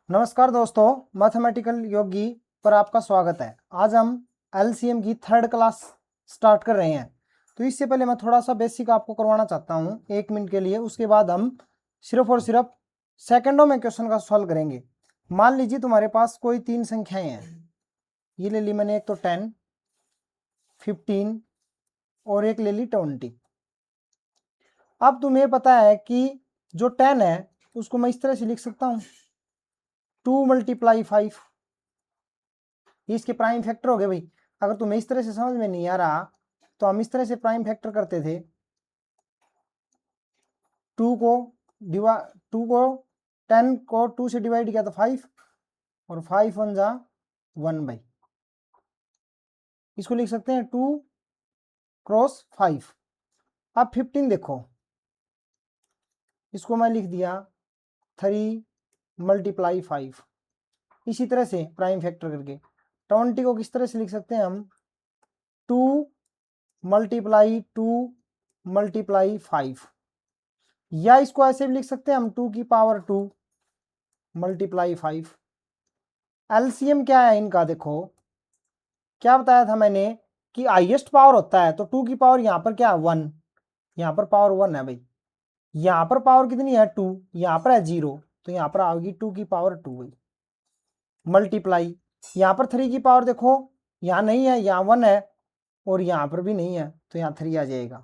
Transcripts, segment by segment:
नमस्कार दोस्तों, मैथमेटिकल योगी पर आपका स्वागत है। आज हम एलसीएम की थर्ड क्लास स्टार्ट कर रहे हैं। तो इससे पहले मैं थोड़ा सा बेसिक आपको करवाना चाहता हूं 1 मिनट के लिए। उसके बाद हम सिर्फ और सिर्फ सेकंडों में क्वेश्चन का सॉल्व करेंगे। मान लीजिए तुम्हारे पास कोई 3 संख्याएं हैं। ये ले ली मैंने, एक तो 10, 15 और एक ले ली 20। अब तुम्हें पता है कि जो 10 है उसको मैं इस तरह से लिख सकता हूं, 2 × 5। ये इसके प्राइम फैक्टर हो गए भाई। अगर तुम्हें इस तरह से समझ में नहीं आ रहा तो हम इस तरह से प्राइम फैक्टर करते थे। 2 को 10 को 2 से डिवाइड किया तो 5, और 5 वन जा 1 भाई। इसको लिख सकते हैं 2 × 5। अब 15 देखो, इसको मैं लिख दिया 3 × 5। इसी तरह से प्राइम फैक्टर करके 20 को किस तरह से लिख सकते हैं हम, 2 × 2 × 5। या इसको ऐसे भी लिख सकते हैं हम, 2 की पावर 2 × 5। एलसीएम क्या है इनका, देखो क्या बताया था मैंने कि हाईएस्ट पावर होता है तो 2 की पावर यहाँ पर क्या है 1, यहाँ पर पावर 1 है भाई। यहाँ पर पावर कितनी है 2, यहाँ पर है 0, तो यहाँ पर आएगी 2 की पावर 2 भाई मल्टीप्लाई। यहाँ पर 3 की पावर देखो, यहाँ नहीं है, यहाँ 1 है, और यहाँ पर भी नहीं है तो यहाँ 3 आ जाएगा।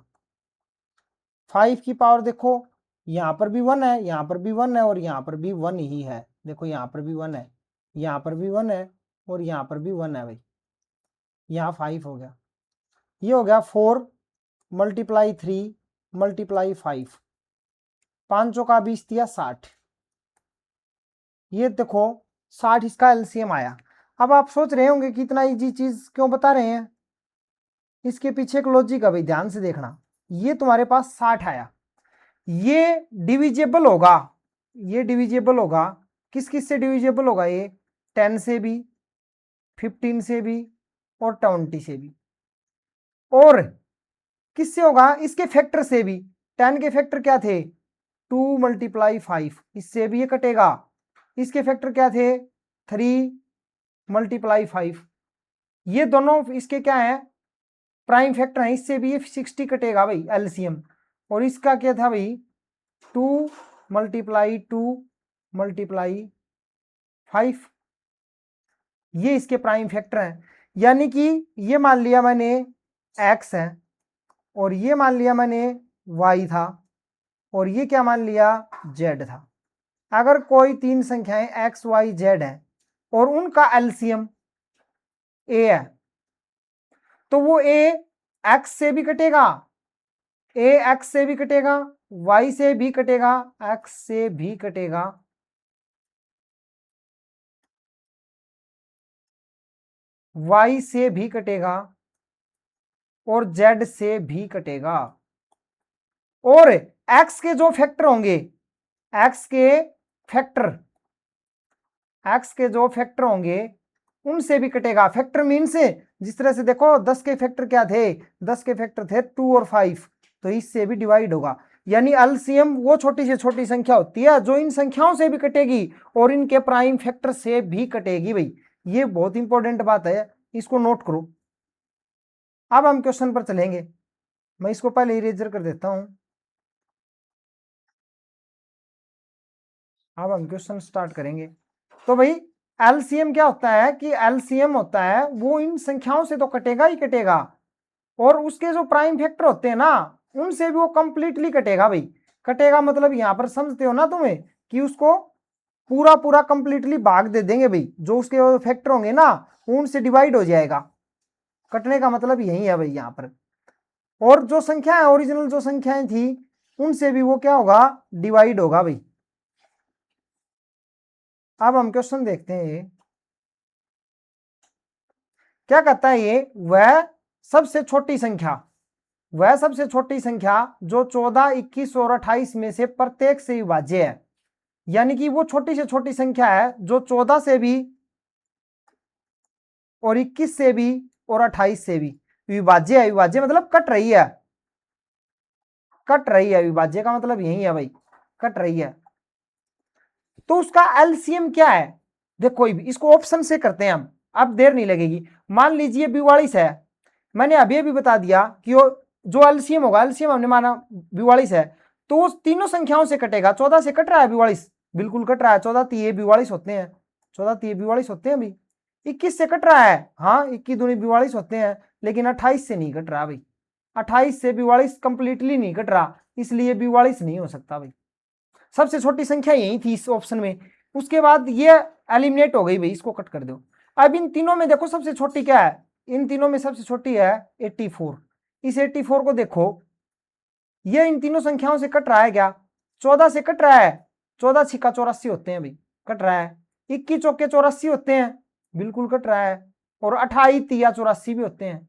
5 की पावर देखो, यहाँ पर भी 1 है, यहाँ पर भी 1 है, और यहाँ पर भी 1 ही है। देखो यहाँ पर भी 1 है, यहाँ पर भी 1 है, और यहाँ पर भी 1 है भाई। यहाँ 5 हो गया। ये हो गया 4 × 3 × 5। 5 का 20 दिया 60। ये देखो 60 इसका एलसीएम आया। अब आप सोच रहे होंगे कि इतना इजी चीज क्यों बता रहे हैं, इसके पीछे एक लॉजिक है भाई, ध्यान से देखना। ये तुम्हारे पास 60 आया, ये डिविजेबल होगा, ये डिविजेबल होगा किस किस से डिविजेबल होगा, ये 10 से भी, 15 से भी, और 20 से भी। और किससे होगा, इसके फैक्टर से भी। 10 के फैक्टर क्या थे, 2 × 5, इससे भी ये कटेगा। इसके फैक्टर क्या थे, 3 × 5। ये दोनों इसके क्या है, प्राइम फैक्टर है, इससे भी ये 60 कटेगा भाई एलसीएम। और इसका क्या था भाई, 2 × 2 × 5। ये इसके प्राइम फैक्टर हैं। यानी कि ये मान लिया मैंने x है, और ये मान लिया मैंने y था, और ये क्या मान लिया z था। अगर कोई 3 संख्याएं x y z है और उनका एलसीएम a है, तो वो a x से भी कटेगा, a x से भी कटेगा, y से भी कटेगा, x से भी कटेगा, y से भी कटेगा, और z से भी कटेगा। और x के जो फैक्टर होंगे, x के फैक्टर, x के जो फैक्टर होंगे उनसे भी कटेगा। फैक्टर मीन से जिस तरह से देखो 10 के फैक्टर क्या थे, 10 के फैक्टर थे 2 और 5, तो इससे भी डिवाइड होगा। यानी एलसीएम वो छोटी से छोटी संख्या होती है जो इन संख्याओं से भी कटेगी और इनके प्राइम फैक्टर से भी कटेगी भाई। ये बहुत इंपॉर्टेंट बात है, इसको नोट करो। अब हम क्वेश्चन पर चलेंगे। मैं इसको पहले इरेजर कर देता हूं। अब हम क्वेश्चन स्टार्ट करेंगे। तो भाई एलसीएम क्या होता है कि एलसीएम होता है वो इन संख्याओं से तो कटेगा ही कटेगा, और उसके जो प्राइम फैक्टर होते हैं ना उनसे भी वो कंप्लीटली कटेगा भाई। कटेगा मतलब यहां पर समझते हो ना तुम्हें कि उसको पूरा पूरा कंप्लीटली भाग दे देंगे भाई, जो उसके फैक्टर होंगे ना उनसे डिवाइड हो जाएगा। कटने का मतलब यही है भाई यहां पर। और जो संख्या है ओरिजिनल जो संख्याएं थी उनसे भी वो क्या होगा, डिवाइड होगा भाई। अब हम क्वेश्चन देखते हैं क्या कहता है। ये वह सबसे छोटी संख्या, वह सबसे छोटी संख्या जो 14, 21 और 28 में से प्रत्येक से विभाज्य है। यानी कि वो छोटी से छोटी संख्या है जो 14 से भी और 21 से भी और 28 से भी विभाज्य है। विभाज्य मतलब कट रही है, कट रही है। विभाज्य का मतलब यही है भाई, कट रही है। तो उसका एलसीएम क्या है, देखो इसको ऑप्शन से करते हैं हम, अब देर नहीं लगेगी। मान लीजिए 42 है, मैंने अभी अभी बता दिया कि जो एलसीएम होगा, एलसीएम हमने माना 42 है, तो उस तीनों संख्याओं से कटेगा। 14 से कट रहा है 42, बिल्कुल कट रहा है। 14 3 42 होते हैं, 14 3 42 होते हैं। अभी 21 से कट रहा है, हाँ 21 दूनी 42 होते हैं, लेकिन 28 से नहीं कट रहा भाई। 28 से 42 कंप्लीटली नहीं कट रहा, इसलिए 42 नहीं हो सकता भाई। सबसे छोटी संख्या यही थी इस ऑप्शन में। उसके बाद ये एलिमिनेट हो गई भाई, इसको कट कर दो। अब इन तीनों में देखो सबसे छोटी क्या है, इन तीनों में सबसे छोटी है 84। इस 84 को देखो, ये इन तीनों संख्याओं से कट रहा है क्या, 14 से कट रहा है, 14 छिक्का 84 होते हैं भाई, कट रहा है। 21 चौके 84 होते हैं, बिल्कुल कट रहा है। और 28 तिया 84 भी होते हैं,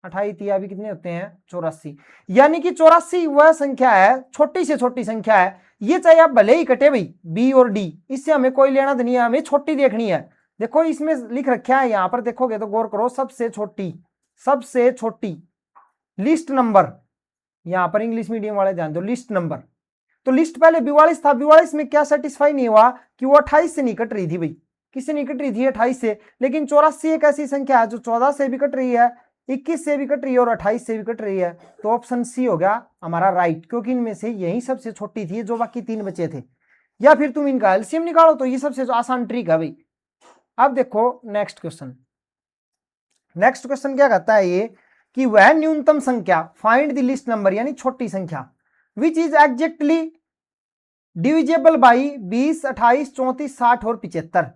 28 तिया भी कितने होते हैं, 84। यानी कि 84 वह संख्या है, छोटी से छोटी संख्या है। ये चाहे आप भले ही कटे भाई बी और डी, इससे हमें कोई लेना नहीं है, हमें छोटी देखनी है। देखो इसमें लिख रखा है, यहां पर देखोगे तो गौर करो, सबसे छोटी, सबसे छोटी लिस्ट नंबर, यहां पर इंग्लिश मीडियम वाले ध्यान दो, लिस्ट नंबर। तो लिस्ट पहले 42 था, 42 में क्या सेटिस्फाई नहीं हुआ कि वो 28 से नहीं कट रही थी भाई, किससे नहीं कट रही थी, 28 से। लेकिन 84 एक ऐसी संख्या है जो 14 से भी कट रही है, 21 से भी कट रही है और 28 से भी कट रही है। तो ऑप्शन सी हो गया हमारा राइट, क्योंकि इनमें से यही सबसे छोटी थी, जो बाकी 3 बचे थे। या फिर तुम इनका एलसीएम निकालो, तो ये सबसे आसान ट्रिक है भाई। अब देखो नेक्स्ट क्वेश्चन, नेक्स्ट क्वेश्चन क्या कहता है ये कि वह न्यूनतम संख्या, फाइंड द लिस्ट नंबर, यानी छोटी संख्या, which is exactly divisible by 20, 28, 34, 60 और 75।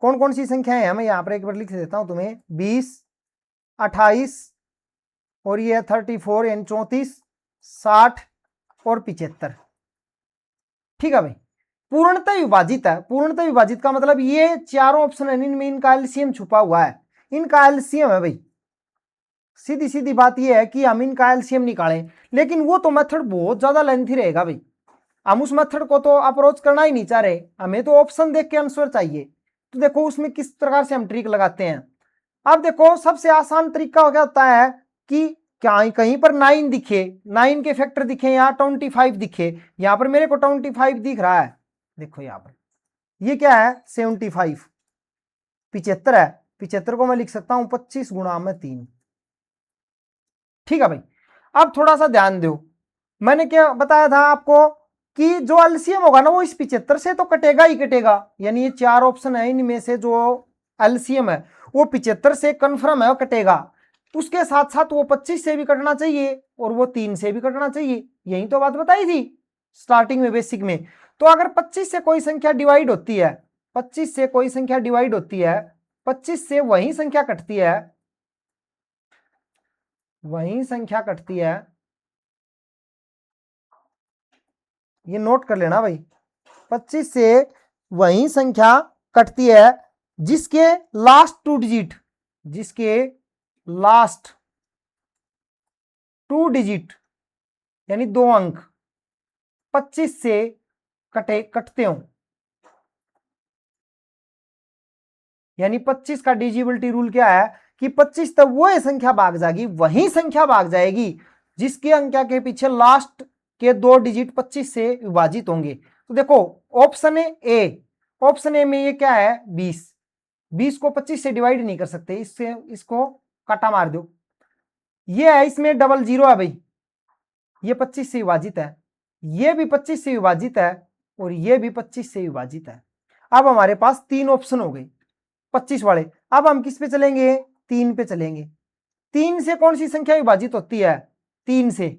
कौन कौन सी संख्याएं हैं, मैं यहां पर एक बार लिख देता हूं तुम्हें, 20, 28 और ये 34 यानी 34, 60 और 75। ठीक है भाई, पूर्णतः विभाजित है। पूर्णतः विभाजित का मतलब ये चारों ऑप्शन है, इनमें इनका एलसीएम छुपा हुआ है, इनका एलसीएम है भाई। सीधी सीधी बात यह है कि हम इनका एलसीएम निकालें, लेकिन वो तो मेथड बहुत ज्यादा लेंथी रहेगा भाई, हम उस मेथड को तो अप्रोच करना ही नहीं चाह रहे, हमें तो ऑप्शन देख के आंसर चाहिए। तो देखो उसमें किस प्रकार से हम ट्रिक लगाते हैं। अब देखो सबसे आसान तरीका क्या होता है कि क्या कहीं पर 9 दिखे, 9 के फैक्टर दिखे या 25 दिखे, यहां पर मेरे को 25 दिख रहा है, देखो यहां पर ये क्या है 75, 75 है, 75 को मैं लिख सकता हूं 25 गुणा में 3। ठीक है भाई, अब थोड़ा सा ध्यान दो, मैंने क्या बताया था आपको कि जो एलसीएम होगा ना वो इस 75 से तो कटेगा ही कटेगा, यानी ये 4 ऑप्शन है, इनमें से जो एलसीएम है वो 75 से कन्फर्म है, वो कटेगा। उसके साथ साथ वो 25 से भी कटना चाहिए और वो 3 से भी कटना चाहिए, यही तो बात बताई थी स्टार्टिंग में बेसिक में। तो अगर 25 से कोई संख्या डिवाइड होती है, 25 से कोई संख्या डिवाइड होती है, 25 से वही संख्या कटती है, वही संख्या कटती है, ये नोट कर लेना भाई, 25 से वही संख्या कटती है जिसके लास्ट 2 डिजिट, जिसके लास्ट 2 डिजिट यानी 2 अंक 25 से कटते हो, यानी 25 का डिजिबिलिटी रूल क्या है कि 25 तक वो संख्या भाग जाएगी, वही संख्या भाग जाएगी जिसके अंक के पीछे लास्ट के 2 डिजिट 25 से विभाजित होंगे। तो देखो ऑप्शन ए, ऑप्शन ए में ये क्या है 20, 20 को 25 से डिवाइड नहीं कर सकते, इससे इसको काटा मार दो। ये है इसमें डबल जीरो है भाई, ये 25 से विभाजित है, ये भी 25 से विभाजित है और ये भी 25 से विभाजित है। अब हमारे पास 3 ऑप्शन हो गए 25 वाले। अब हम किस पे चलेंगे, 3 पे चलेंगे। 3 से कौन सी संख्या विभाजित होती है, 3 से,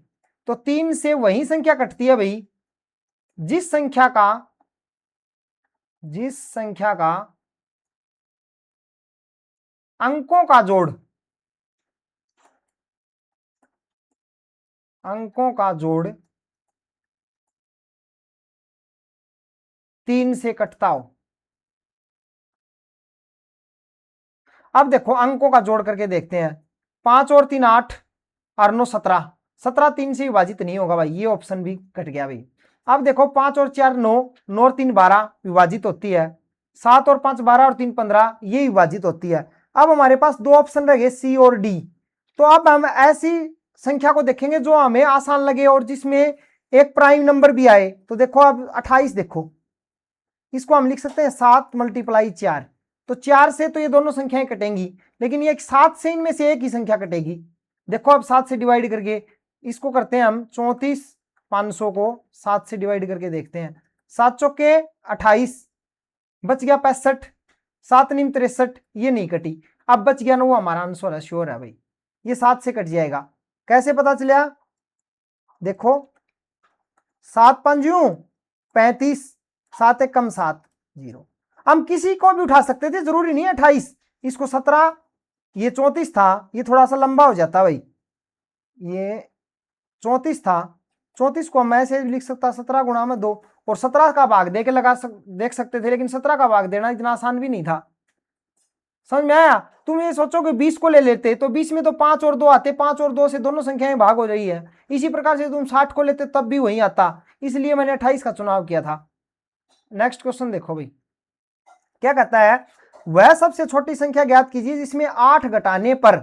तो 3 से वही संख्या कटती है भाई जिस संख्या का अंकों का जोड़, अंकों का जोड़ 3 से कटता हो। अब देखो अंकों का जोड़ करके देखते हैं, 5 और 3 8 और 9 17, 17 3 से विभाजित नहीं होगा भाई, ये ऑप्शन भी कट गया भाई। अब देखो 5 और 4 9, 9 और 3 12 विभाजित होती है, 7 और 5 12 और 3 15 ये विभाजित होती है। अब हमारे पास 2 ऑप्शन रह गए सी और डी। तो अब हम ऐसी संख्या को देखेंगे जो हमें आसान लगे और जिसमें एक प्राइम नंबर भी आए। तो देखो अब 28 देखो, इसको हम लिख सकते हैं 7 × 4। तो 4 से तो ये दोनों संख्याएं कटेंगी, लेकिन ये 7 से इनमें से एक ही संख्या कटेगी। देखो अब 7 से डिवाइड करके इसको करते हैं हम 34, 500 को 7 से डिवाइड करके देखते हैं। 7 चौके 28, बच गया 65, 7 × 63, ये नहीं कटी। अब बच गया ना, वो हमारा आंसर है, श्योर है भाई, ये 7 से कट जाएगा। कैसे पता चला? देखो 7 × 5 35, 7 × 1 = 7, 0। हम किसी को भी उठा सकते थे, जरूरी नहीं है 28। इसको 17, ये 34 था, ये थोड़ा सा लंबा हो जाता भाई, ये 34 था, 34 को मैं ऐसे लिख सकता 17 × 2, और 17 का भाग दे के देख सकते थे, लेकिन 17 का भाग देना इतना आसान भी नहीं था। समझ में आया? तुम ये सोचो कि 20 को ले लेते तो 20 में तो 5 और 2 आते, 5 और 2 से दोनों संख्याएं भाग हो रही है। इसी प्रकार से तुम 60 को लेते तब भी वही आता, इसलिए मैंने 28 का चुनाव किया था। नेक्स्ट क्वेश्चन देखो भाई, क्या कहता है? वह सबसे छोटी संख्या ज्ञात कीजिए जिसमें 8 घटाने पर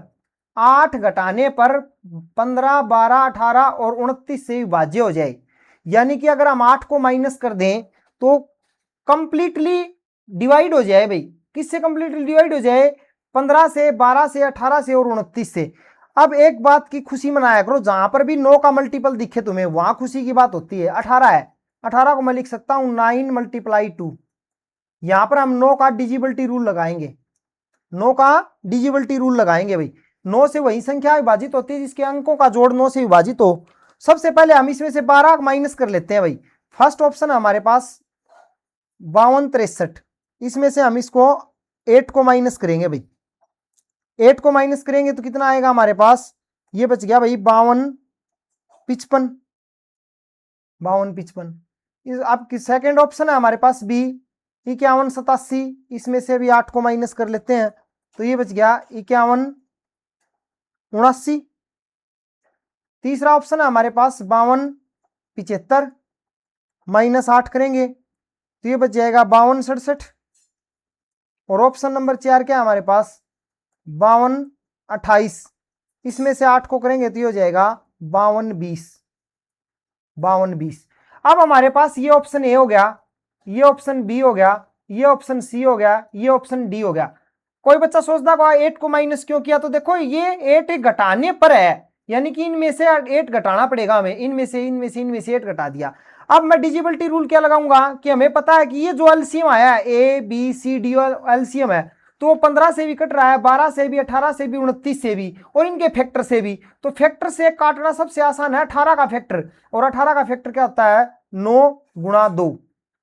15, 12, 18 और 29 से विभाज्य हो जाए। यानी कि अगर हम 8 को माइनस कर दें तो कंप्लीटली डिवाइड हो जाए भाई। किससे कंप्लीटली डिवाइड हो जाए? 15 से, 12 से, 18 से और 29 से। अब एक बात की खुशी मनाया करो, जहां पर भी 9 का मल्टीपल दिखे तुम्हें वहां खुशी की बात होती है। 18 है, 18 को मैं लिख सकता हूं 9 × 2। यहां पर हम 9 का डिजिबिलिटी रूल लगाएंगे, 9 का डिजिबिलिटी रूल लगाएंगे भाई। 9 से वही संख्या विभाजित होती है जिसके अंकों का जोड़ 9 से विभाजित हो। सबसे पहले हम इसमें से 12 माइनस कर लेते हैं भाई। फर्स्ट ऑप्शन है हमारे पास 52, 63। इसमें से हम इसको 8 को माइनस करेंगे भाई। 8 को माइनस करेंगे तो कितना आएगा हमारे पास? ये बच गया भाई 52, 55, 52, 55। आपकी सेकेंड ऑप्शन है हमारे पास बी 51, 87। इसमें से भी 8 को माइनस कर लेते हैं तो ये बच गया 51, 79। तीसरा ऑप्शन है हमारे पास 52, 75। माइनस 8 करेंगे तो ये बच जाएगा 52, 67। और ऑप्शन नंबर 4 क्या है हमारे पास? 52, 28। इसमें से 8 को करेंगे तो ये हो जाएगा 52, 20, 52, 20। अब हमारे पास ये ऑप्शन ए हो गया, ये ऑप्शन बी हो गया, ये ऑप्शन सी हो गया, ये ऑप्शन डी हो गया। कोई बच्चा सोचता होगा 8 को माइनस क्यों किया? तो देखो ये 8 घटाने पर है, यानी कि इनमें से 8 घटाना पड़ेगा हमें, इनमें से 8 घटा दिया। अब मैं डिजिबिलिटी रूल क्या लगाऊंगा कि हमें पता है कि ये जो एलसीएम आया है ए बी सी डी और एलसीएम है, तो वो 15 से भी कट रहा है, 12 से भी, 18 से भी, 29 से भी और इनके फैक्टर से भी। तो फैक्टर से काटना सबसे आसान है 18 का फैक्टर, और 18 का फैक्टर क्या होता है? 9 × 2,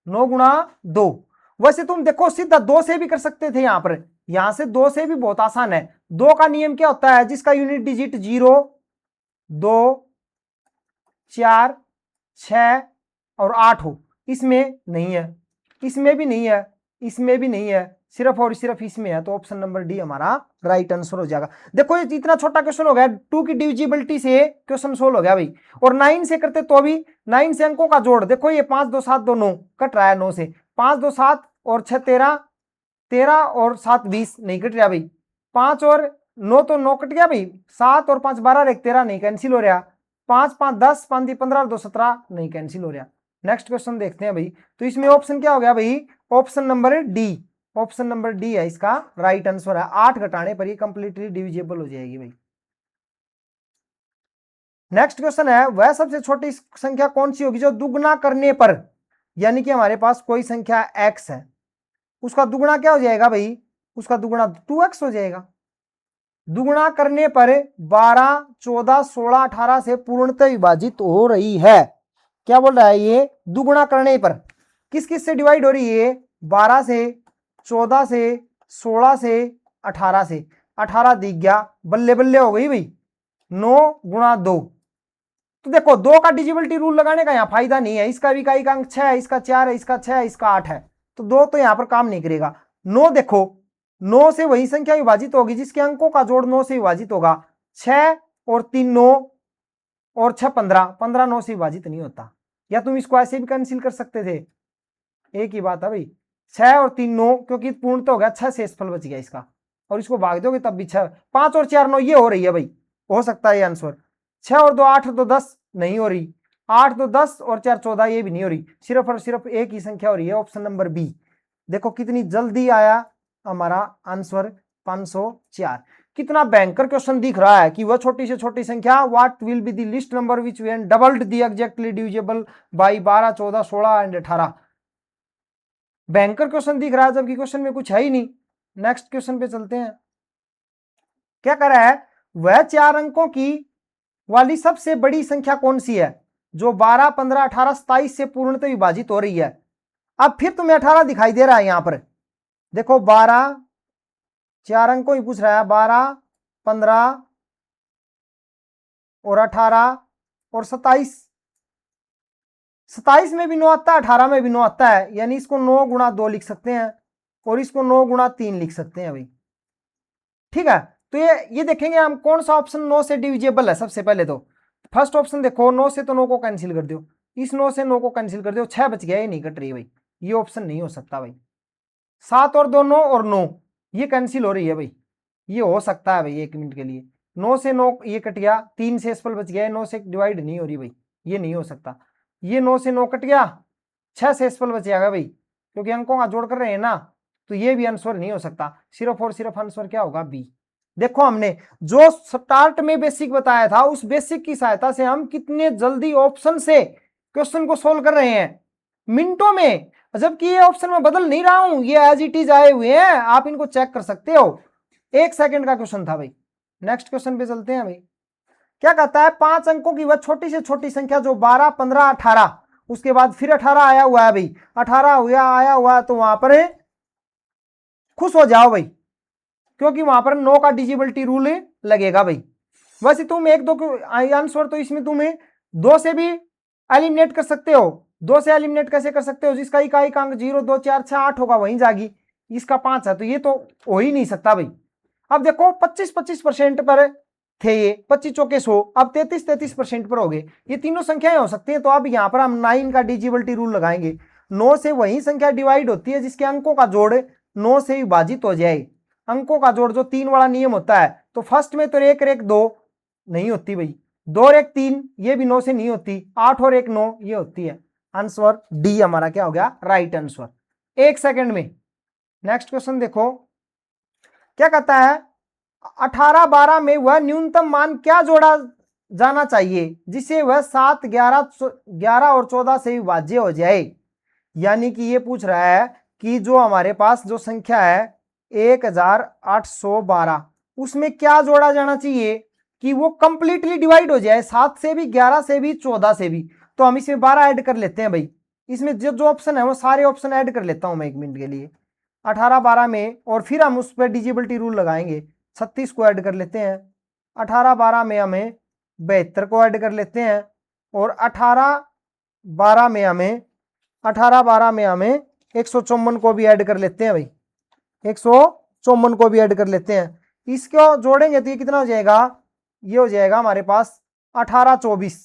9 × 2। वैसे तुम देखो सीधा 2 से भी कर सकते थे, यहां से 2 से भी बहुत आसान है। 2 का नियम क्या होता है? जिसका यूनिट डिजिट 0, 2, 4, 6 और 8 हो। इसमें नहीं है, इसमें भी नहीं है, इसमें भी नहीं है, सिर्फ और सिर्फ इसमें है। तो ऑप्शन नंबर डी हमारा राइट आंसर हो जाएगा। देखो ये इतना छोटा क्वेश्चन हो गया, 2 की डिविजिबिलिटी से क्वेश्चन सोल्व हो गया भाई। और 9 से करते तो भी 9 से अंकों का जोड़ देखो, ये 5, 2, 7, 2, 9 कट रहा है 9 से, 5, 2, 7 और 6, 13, 13 और 7, 20 नहीं कट रहा भाई। 5 और 9 तो 9 कट गया भाई, 7 और 5, 12 और 1, 13 नहीं कैंसिल हो रहा। 5, 5, 10, 5, 15 और 2, 17 नहीं कैंसिल हो रहा। नेक्स्ट क्वेश्चन देखते हैं भाई। तो इसमें ऑप्शन क्या हो गया भाई? Option number D, option number D है इसका राइट आंसर है। 8 घटाने पर ये कंप्लीटली डिविजिबल हो जाएगी भाई। नेक्स्ट क्वेश्चन है, वह सबसे छोटी संख्या कौन सी होगी जो दुगना करने पर, यानी कि हमारे पास कोई संख्या x है, उसका दुगना क्या हो जाएगा भाई? उसका दुगना 2x हो जाएगा। दुगना करने पर 12, 14, 16, 18 से पूर्णतः विभाजित हो रही है। क्या बोल रहा है ये? दुगुना करने पर किस किस से डिवाइड हो रही है? 12 से, 14 से, 16 से, 18 से। 18 दिख गया, बल्ले बल्ले हो गई भाई, 9 × 2। तो देखो 2 का डिजिबिलिटी रूल लगाने का यहाँ फायदा नहीं है, इसका भी इकाई का अंक 6 है, इसका 4 है, इसका 6 है, इसका 8 है, तो 2 तो यहाँ पर काम नहीं करेगा। 9 देखो, 9 से वही संख्या विभाजित होगी जिसके अंकों का जोड़ 9 से विभाजित होगा। 6 और 3 9 और 6 15, 15 9 से विभाजित नहीं होता। या तुम इसको ऐसे भी कैंसिल कर सकते थे, एक ही बात है भाई। 6 और 3 9, क्योंकि पूर्ण तो हो गया, 6 शेषफल बच गया इसका, और इसको भाग दोगे तब भी 6, 5 और 4 9 ये हो रही है भाई, हो सकता है ये आंसर। 6 और 2 8 और 2 10 नहीं हो रही, 8 2 10 और 4 14, ये भी नहीं हो रही, सिर्फ और सिर्फ एक ही संख्या हो रही है, ऑप्शन नंबर बी। देखो कितनी जल्दी आया हमारा आंसर 504। कितना भयंकर क्वेश्चन दिख रहा है कि वह छोटी से छोटी संख्या, what will be the list number which when doubled the exactly divisible by 12 14 16 and 18। भयंकर क्वेश्चन दिख रहा है जबकि क्वेश्चन में कुछ है ही नहीं। नेक्स्ट क्वेश्चन पे चलते हैं। क्या कर रहा है, वह 4 अंकों की वाली सबसे बड़ी संख्या कौन सी है जो 12 15 18 27 से पूर्णतः विभाजित हो रही है। अब फिर तुम्हें 18 दिखाई दे रहा है यहां पर, देखो 12, 4 अंकों ही पूछ रहा है, 12 15 और 18 और 27। 27 में भी 9 आता है, 18 में भी 9 आता है, यानी इसको 9 गुणा 2 लिख सकते हैं और इसको 9 गुणा 3 लिख सकते हैं भाई। ठीक है, तो ये देखेंगे हम कौन सा ऑप्शन 9 से डिविजिबल है। सबसे पहले तो फर्स्ट ऑप्शन देखो, 9 से तो 9 को कैंसिल कर दो, इस 9 से 9 को कैंसिल कर दो, 6 बच गया, ये नहीं कट रही भाई, ये ऑप्शन नहीं हो सकता भाई। 7 और 2 9 और 9, ये कैंसिल हो रही है भाई, ये हो सकता है भाई 1 मिनट के लिए। 9 से 9 ये कट गया, 3 से एसपल बच गया, 9 से डिवाइड नहीं हो रही भाई, ये नहीं हो सकता। ये 9 से 9 कट गया, 6 से एसपल बच जाएगा भाई, क्योंकि अंकों का जोड़ कर रहे हैं ना, तो ये भी आंसर नहीं हो सकता। सिर्फ और सिर्फ आंसर क्या होगा, बी। देखो हमने जो स्टार्ट में बेसिक बताया था, उस बेसिक की सहायता से हम कितने जल्दी ऑप्शन से क्वेश्चन को सोल्व कर रहे हैं, मिनटों में, जबकि ये ऑप्शन में बदल नहीं रहा हूं, ये एज इट इज आए हुए हैं, आप इनको चेक कर सकते हो। 1 सेकंड का क्वेश्चन था भाई। नेक्स्ट क्वेश्चन पे चलते हैं भाई। क्या कहता है, 5 अंकों की वह छोटी से छोटी संख्या जो 12 15 18, उसके बाद फिर 18 आया हुआ है भाई, 18 हुआ आया हुआ है, तो वहां पर खुश हो जाओ भाई, क्योंकि वहां पर 9 का डिजिबिलिटी रूल लगेगा भाई। वैसे तुम 1 2 आंसर तो इसमें तुम्हें 2 से भी एलिमिनेट कर सकते हो। 2 से एलिमिनेट कैसे कर सकते हो, जिसका इकाई अंक 0 2 4 6 8 होगा वहीं जागी, इसका 5 है, तो ये तो हो ही नहीं सकता भाई। अब देखो 25% पर थे ये, 25 चौके 100, अब 33% पर हो गए, ये तीनों संख्याएं हो सकती हैं। तो अब यहां पर हम 9 का डिजिबिलिटी रूल लगाएंगे। 9 से वही संख्या डिवाइड होती है जिसके अंकों का जोड़ 9 से विभाजित हो जाए। अंकों का जोड़ जो 3 वाला नियम होता है, तो फर्स्ट में तो 1 और 1 2 नहीं होती भाई, 2 और 1 3, ये भी 9 से नहीं होती, 8 और 1 9 ये होती है। आंसर डी हमारा क्या हो गया, राइट आंसर। 1 सेकंड में नेक्स्ट क्वेश्चन देखो। क्या कहता है, 18 12 में वह न्यूनतम मान क्या जोड़ा जाना चाहिए जिससे वह 7 11 और 14 से विभाज्य हो जाए। यानी कि ये पूछ रहा है कि जो हमारे पास जो संख्या है 1812, उसमें क्या जोड़ा जाना चाहिए कि वो कंप्लीटली डिवाइड हो जाए, 7 से भी 11 से भी 14 से भी। तो हम इसमें 12 ऐड कर लेते हैं भाई, इसमें जो ऑप्शन है वो सारे ऑप्शन ऐड कर लेता हूं मैं 1 मिनट के लिए। 18 12 में, और फिर हम उस पर डिजिबिलिटी रूल लगाएंगे, 36 को ऐड कर लेते हैं। 18 12 में हमें 72 को ऐड कर लेते हैं, और 18 12 में हमें 154 को भी ऐड कर लेते हैं भाई, 154 को भी ऐड कर लेते हैं। इसको जोड़ेंगे तो ये कितना हो जाएगा, ये हो जाएगा हमारे पास 18 24।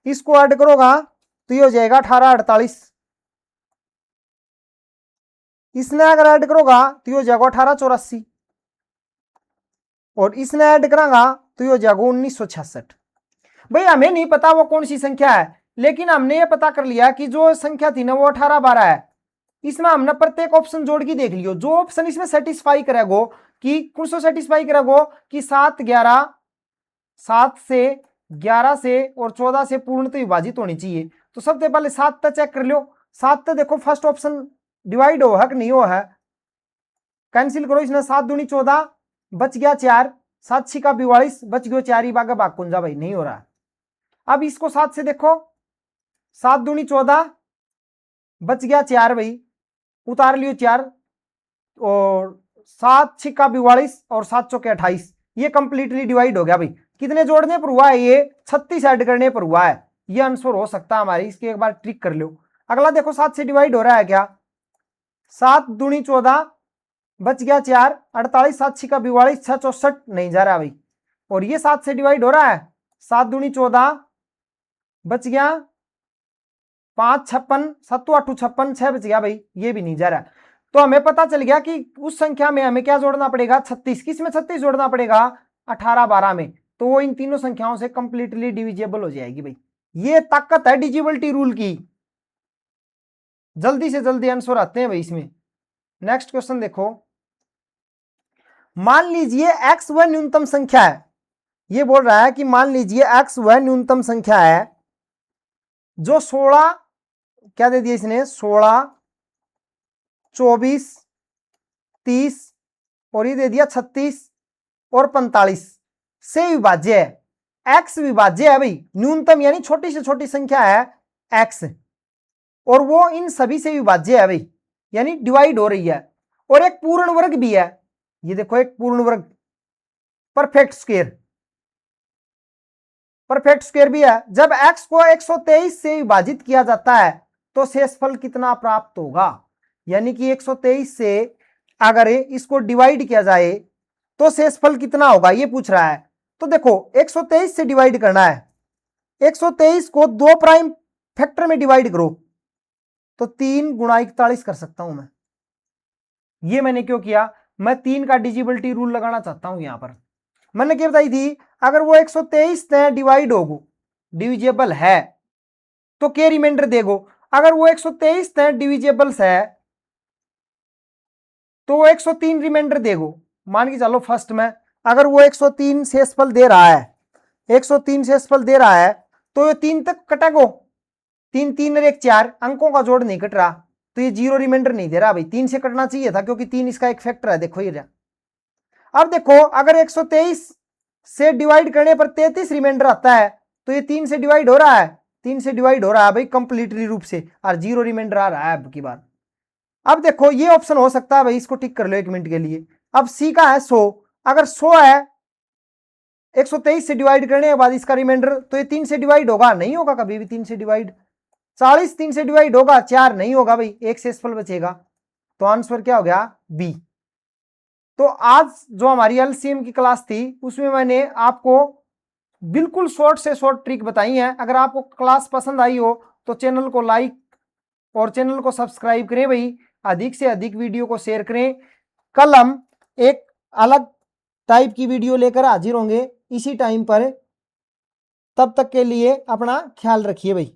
इसको ऐड करोगा तो ये हो जाएगा 18 48। इसने अगर ऐड करोगा तो ये हो जाएगा 18 84, और इसने ऐड करांगा तो ये हो जाएगा 1966। भाई हमें नहीं पता वो कौन सी संख्या है, लेकिन हमने ये पता कर लिया कि जो संख्या थी ना वो 18 12 है। इसमें हमने प्रत्येक ऑप्शन जोड़ के देख लियो, जो ऑप्शन इसमें सेटिस्फाई करेगो, कि कौन सा सेटिस्फाई करेगो कि 7 से 11 से और 14 से पूर्णतः विभाजित होनी चाहिए। तो सबसे पहले 7 तक चेक कर लो। 7 तक देखो फर्स्ट ऑप्शन डिवाइड हो है कि नहीं हो है, कैंसिल करो, इसने 7 दूनी 14 बच गया 4, 7 6 42 बच गया 4 ही बागा बाग कुंजा भाई, नहीं हो रहा। अब इसको 7 से देखो, 7 दूनी 14 बच गया 4 भाई, उतार लियो 4, और 7 6 42 और 7 चौके 28, ये कंप्लीटली डिवाइड हो गया भाई। कितने जोड़ने पर हुआ है, ये 36 ऐड करने पर हुआ है। ये आंसर हो सकता है हमारी, इसकी एक बार ट्रिक कर लो। अगला देखो 7 से डिवाइड हो रहा है क्या, 7 दूनी 14 बच गया 4, 48 7 6 42 6 64 नहीं जा रहा भाई, और ये 7 से डिवाइड हो रहा है, 7 दूनी 14 बच गया 5 56 7 8 56 6 बच गया भाई, ये भी नहीं जा रहा। तो हमें पता चल गया कि उस संख्या में हमें क्या जोड़ना पड़ेगा, 36। किस में 36 जोड़ना पड़ेगा, 18 12 में। तो वो इन तीनों संख्याओं से कंप्लीटली डिविजिबल हो जाएगी भाई। ये ताकत है डिजिबिलिटी रूल की। जल्दी से जल्दी आंसर आते हैं भाई इसमें। नेक्स्ट क्वेश्चन देखो, मान लीजिए x वह न्यूनतम संख्या है। ये बोल रहा है कि मान लीजिए x वह न्यूनतम संख्या है जो 16, क्या दे दिया इसने, 16, 24, 30 और ये दे दिया 36 और 45 से विभाज्य है। x विभाज्य है भाई, न्यूनतम यानी छोटी से छोटी संख्या है x, और वो इन सभी से विभाज्य है भाई, यानी डिवाइड हो रही है। और एक पूर्ण वर्ग भी है, ये देखो एक पूर्ण वर्ग, परफेक्ट स्क्वायर, परफेक्ट स्क्वायर भी है। जब x को 123 से विभाजित किया जाता है तो शेषफल कितना प्राप्त होगा, यानी कि 123 से अगर इसको डिवाइड किया जाए तो शेषफल कितना होगा, ये पूछ रहा है। तो देखो 123 से डिवाइड करना है, 123 को 2 प्राइम फैक्टर में डिवाइड करो तो 3 गुणा 41 कर सकता हूं मैं। ये मैंने क्यों किया, मैं 3 का डिजिबिलिटी रूल लगाना चाहता हूं। यहां पर मैंने क्या बताई थी, अगर वो 123 तय डिवाइड होगो, डिविजिबल है, तो क्या रिमाइंडर देगो। अगर वो 123 तय डिविजिबल्स है तो वो 103 रिमाइंडर देगो। मान के चलो फर्स्ट में अगर वो 103 शेषफल दे रहा है, 103 शेषफल दे रहा है, तो ये 3 तक कटेगो, 3 3 और 1 4, अंकों का जोड़ नहीं कट रहा, तो ये 0 रिमाइंडर नहीं दे रहा भाई। 3 से कटना चाहिए था क्योंकि 3 इसका एक फैक्टर है, देखो ये रहा। अब देखो अगर 123 से डिवाइड करने पर 33 रिमाइंडर आता है तो ये 3 से डिवाइड हो रहा है, 3 से डिवाइड हो रहा है भाई कंप्लीटली रूप से, और 0 रिमाइंडर आ रहा है अब की बार। अब देखो ये ऑप्शन हो सकता है भाई, इसको टिक कर लो 1 मिनट के लिए। अब सी का है 100, अगर 100 है 123 से डिवाइड करने के बाद इसका रिमाइंडर, तो ये 3 से डिवाइड होगा, नहीं होगा कभी भी 3 से डिवाइड। 40 3 से डिवाइड होगा, 4 नहीं होगा भाई, एक शेषफल बचेगा, तो आंसर क्या हो गया, बी। तो आज जो हमारी एलसीएम की क्लास थी उसमें मैंने आपको बिल्कुल शॉर्ट से शॉर्ट ट्रिक बताई है। अगर आपको क्लास पसंद आई हो तो चैनल को लाइक और चैनल को सब्सक्राइब करें भाई, अधिक से अधिक वीडियो को शेयर करें। कल हम एक अलग टाइप की वीडियो लेकर हाजिर होंगे इसी टाइम पर, तब तक के लिए अपना ख्याल रखिए भाई।